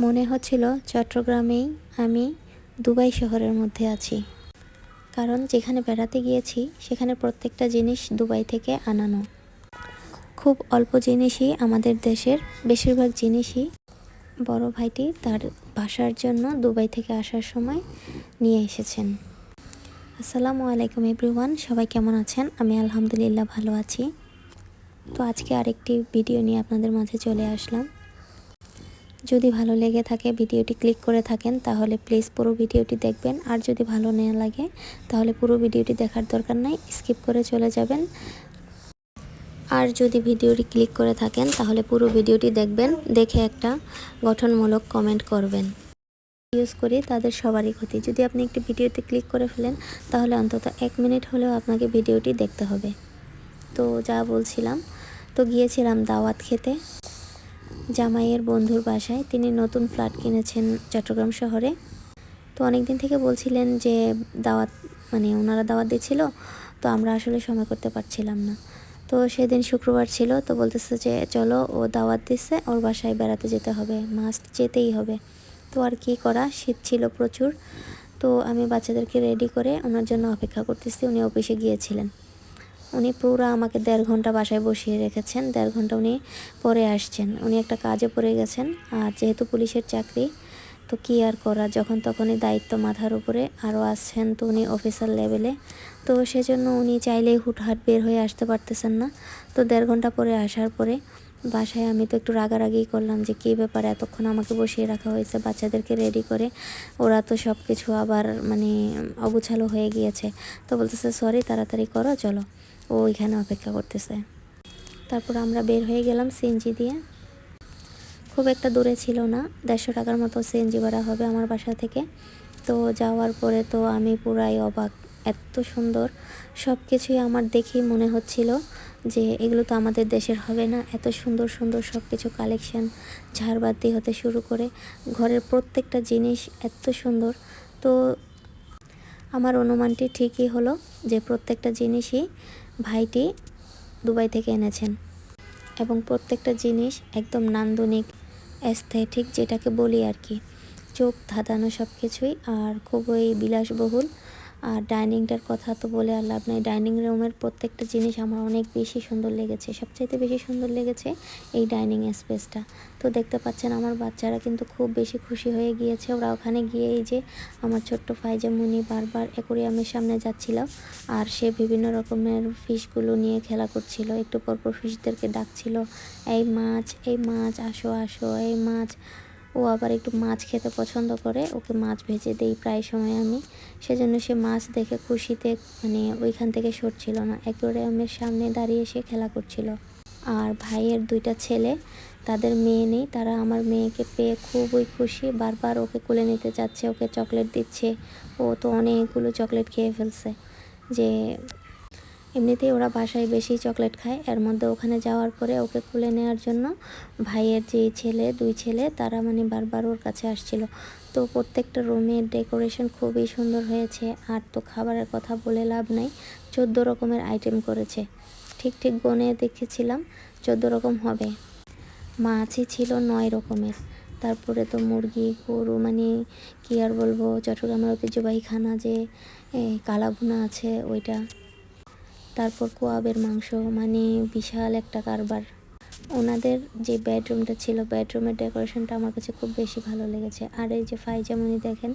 মনে হচ্ছিল চট্টগ্রামেই আমি দুবাই শহরের মধ্যে আছি, কারণ যেখানে বেড়াতে গিয়েছি সেখানে প্রত্যেকটা জিনিস দুবাই থেকে আনানো। খুব অল্প জিনিসই আমাদের দেশের, বেশিরভাগ জিনিসই বড় ভাইটি তার বাসার জন্য দুবাই থেকে আসার সময় নিয়ে এসেছেন। আসসালামু আলাইকুম এভরিওয়ান, সবাই কেমন আছেন? আমি আলহামদুলিল্লাহ ভালো আছি। তো আজকে আরেকটি ভিডিও নিয়ে আপনাদের মাঝে চলে আসলাম। যদি ভালো লেগে থাকে, ভিডিওটি ক্লিক করে থাকেন, তাহলে প্লিজ পুরো ভিডিওটি দেখবেন। আর যদি ভালো না লাগে তাহলে পুরো ভিডিওটি দেখার দরকার নাই, স্কিপ করে চলে যাবেন। আর যদি ভিডিওটি ক্লিক করে থাকেন তাহলে পুরো ভিডিওটি দেখবেন, দেখে একটা গঠনমূলক কমেন্ট করবেন। ইউজ করি তাদের সবারই ক্ষতি। যদি আপনি একটি ভিডিওতে ক্লিক করে ফেলেন তাহলে অন্তত 1 মিনিট হলেও আপনাকে ভিডিওটি দেখতে হবে। তো যা বলছিলাম, তো গিয়েছিলাম দাওয়াত খেতে জামাইয়ের বন্ধুর বাসায়। তিনি নতুন ফ্ল্যাট কিনেছেন চট্টগ্রাম শহরে। তো অনেক দিন থেকে বলছিলেন যে দাওয়াত, ওনারা দাওয়াত দিচ্ছিল, তো আমরা আসলে সময় করতে পারছিলাম না। তো সেদিন শুক্রবার ছিল, তো বলতেছে যে চলো, ও দাওয়াত দিচ্ছে, ওর বাসায় বেড়াতে যেতে হবে, মাস্ট যেতেই হবে। তো আর কি করা, শীত ছিল প্রচুর। তো আমি বাচ্চাদেরকে রেডি করে ওনার জন্য অপেক্ষা করতেছি। উনি অফিসে গিয়েছিলেন। উনি পুরো আমাকে 1.5 ঘন্টা বাসায় বসিয়ে রেখেছেন। 1.5 ঘন্টা উনি পরে আসছেন। উনি একটা কাজে পড়ে গেছেন, আর যেহেতু পুলিশের চাকরি, তো কী আর করা, যখন তখনই দায়িত্ব মাথার উপরে, আরও আসছেন তো উনি অফিসার লেভেলে। তো সেজন্য উনি চাইলেই হুটহাট বের হয়ে আসতে পারতেছেন না। তো 1.5 ঘন্টা পরে আসার পরে বাসায় আমি তো একটু রাগারাগি করলাম যে কী ব্যাপার, এতক্ষণ আমাকে বসিয়ে রাখা হয়েছে বাচ্চাদেরকে রেডি করে, ওরা তো সব কিছু আবার অগুছালো হয়ে গিয়েছে। তো বলতেছে সরি, তাড়াতাড়ি করো, চলো, ও এখানে অপেক্ষা করতেছে। তারপর আমরা বের হয়ে গেলাম সিএনজি দিয়ে। খুব একটা দূরে ছিল না, 150 টাকার মতো সিএনজি ভাড়া হবে আমার বাসা থেকে। তো যাওয়ার পরে তো আমি পুরাই অবাক, এত সুন্দর সব কিছুই আমার দেখেই মনে হচ্ছিল যে এগুলো তো আমাদের দেশের হবে না। এত সুন্দর সুন্দর সব কিছু কালেকশান, ঝাড়বাতি হতে শুরু করে ঘরের প্রত্যেকটা জিনিস এত সুন্দর। তো আমার অনুমানটি ঠিকই হলো যে প্রত্যেকটা জিনিসই ভাইটি দুবাই থেকে এনেছেন, এবং প্রত্যেকটা জিনিস একদম নান্দনিক, অ্যাস্থেটিক যেটাকে বলি আর কি, চোখ ধাঁধানো সব কিছুই, আর খুবই বিলাসবহুল। আর ডাইনিংটার কথা তো বলে আর লাভ নাই। ডাইনিং রুমের প্রত্যেকটা জিনিস আমার অনেক বেশি সুন্দর লেগেছে। সবচাইতে বেশি সুন্দর লেগেছে এই ডাইনিং স্পেসটা। তো দেখতে পাচ্ছেন আমার বাচ্চারা কিন্তু খুব বেশি খুশি হয়ে গিয়েছে। ওরা ওখানে গিয়ে এই যে আমার ছোট্ট ফাইজামুনি বারবার অ্যাকোরিয়ামের সামনে যাচ্ছিল, আর সে বিভিন্ন রকমের ফিশগুলো নিয়ে খেলা করছিল। একটু পরপর ফিশদেরকে ডাকছিল, এই মাছ, এই মাছ, আসো আসো, এই মাছ। ও আবার একটু মাছ খেতে পছন্দ করে, ওকে মাছ ভেজে দেই প্রায় সময় আমি। সেজন্য সে মাছ দেখে খুশিতে ওইখান থেকে সরছিল না, অ্যাকোয়ারিয়ামের সামনে দাঁড়িয়ে সে খেলা করছিল। আর ভাইয়ের 2টা ছেলে, তাদের মেয়ে নেই, তারা আমার মেয়েকে পেয়ে খুবই খুশি, বারবার ওকে কোলে নিতে যাচ্ছে, ওকে চকলেট দিচ্ছে। ও তো অনেকগুলো চকলেট খেয়ে ফেলছে। যে এমনিতেই ওরা বাসায় বেশি চকলেট খায়, এর মধ্যে ওখানে যাওয়ার পরে ওকে কোলে নেওয়ার জন্য ভাইয়ের যে ছেলে, 2 ছেলে, তারা বারবার ওর কাছে আসছিল। তো প্রত্যেকটা রুমের ডেকোরেশন খুবই সুন্দর হয়েছে। আর তো খাবারের কথা বলে লাভ নাই, 14 রকমের আইটেম করেছে। ঠিক গনে দেখেছিলাম 14 রকম হবে। মাছই ছিল 9 রকমের। তারপরে তো মুরগি, গরু, কি আর বলবো, চট্টগ্রামের ঐতিহ্যবাহী খানা যে কালাভুনা আছে ওইটা, তারপর কোয়াবের মাংস, বিশাল একটা কারবার। ওনাদের যে বেডরুমটা ছিল, বেডরুমের ডেকোরেশনটা আমার কাছে খুব বেশি ভালো লেগেছে। আর এই যে ফাইজামনি দেখেন,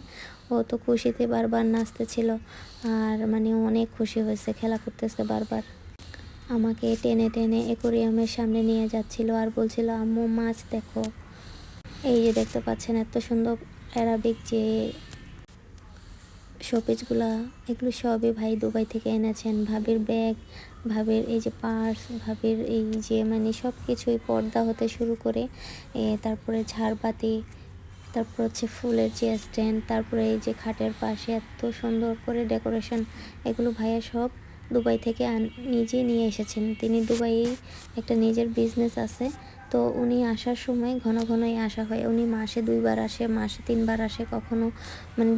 ও তো খুশিতে বারবার নাচতেছিল, আর অনেক খুশি হয়েছে, খেলা করতেছে বারবার। আমাকে টেনে টেনে অ্যাকোরিয়ামের সামনে নিয়ে যাচ্ছিল আর বলছিল আম্মু মাছ দেখো। এই যে দেখতে পাচ্ছেন এত সুন্দর অ্যারাবিক যে শোপিসগুলা, এগুলো সবই ভাই দুবাই থেকে এনেছেন। ভাবির ব্যাগ, ভাবির এই যে পার্স, ভাবির এই যে সব কিছুই, পর্দা হতে শুরু করে তারপরে ঝাড়বাতি, তারপর হচ্ছে ফুলের যে স্ট্যান্ড, তারপরে এই যে খাটের পাশে এত সুন্দর করে ডেকোরেশন, এগুলো ভাইয়া সব দুবাই থেকে নিজে নিয়ে এসেছেন। তিনি দুবাইয়ে একটা নিজের বিজনেস আছে, তো উনি আসার সময় ঘন ঘনই আসা হয়। উনি মাসে 2 বার আসে, মাসে 3 বার আসে, কখনো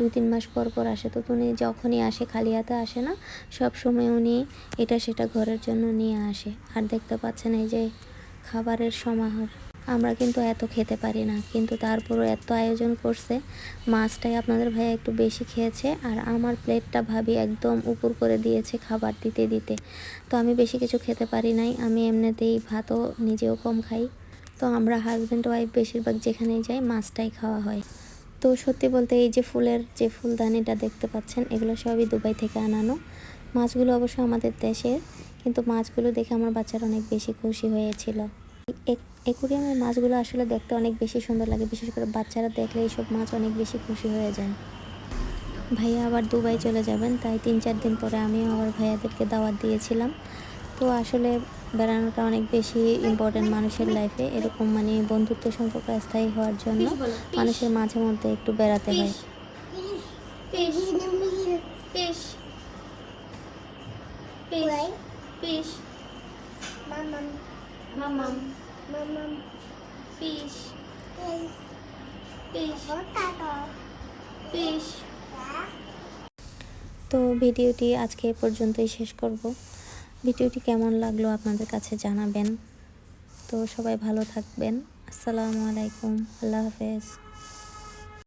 2-3 মাস পর পর আসে। তো উনি যখনই আসে খালি হাতে আসে না, সব সময় উনি এটা সেটা ঘরের জন্য নিয়ে আসে। আর দেখতে পাচ্ছেন এই যে খাবারের সমাহার, আমরা কিন্তু এত খেতে পারি না, কিন্তু তারপরও এত আয়োজন করছে। মাছটাই আপনাদের ভাইয়া একটু বেশি খেয়েছে, আর আমার প্লেটটা ভাবি একদম উপর করে দিয়েছে খাবার দিতে দিতে। তো আমি বেশি কিছু খেতে পারি নাই, আমি এমনিতেই ভাতও নিজেও কম খাই। তো আমরা হাজব্যান্ড ওয়াইফ বেশিরভাগ যেখানেই যাই মাছটাই খাওয়া হয়। তো সত্যি বলতে এই যে ফুলের যে ফুলদানিটা দেখতে পাচ্ছেন, এগুলো সবই দুবাই থেকে আনানো। মাছগুলো অবশ্য আমাদের দেশের, কিন্তু মাছগুলো দেখে আমার বাচ্চারা অনেক বেশি খুশি হয়েছিল। অ্যাকুরিয়ামের মাছগুলো আসলে দেখতে অনেক বেশি সুন্দর লাগে, বিশেষ করে বাচ্চারা দেখলে এইসব মাছ অনেক বেশি খুশি হয়ে যায়। ভাইয়া আবার দুবাই চলে যাবেন, তাই 3-4 দিন পরে আমিও আবার ভাইয়াদেরকে দাওয়াত দিয়েছিলাম। তো আসলে বেড়ানোটা অনেক বেশি ইম্পর্টেন্ট মানুষের লাইফে। এরকম মানে বন্ধুত্ব সম্পর্ক স্থায়ী হওয়ার জন্য মানুষের মাঝে মধ্যে একটু বেড়াতে হয়। তো ভিডিওটি আজকে এ পর্যন্তই শেষ করব। ভিডিওটি কেমন লাগলো আপনাদের কাছে জানাবেন। তো সবাই ভালো থাকবেন। আসসালামু আলাইকুম, আল্লাহ হাফেজ।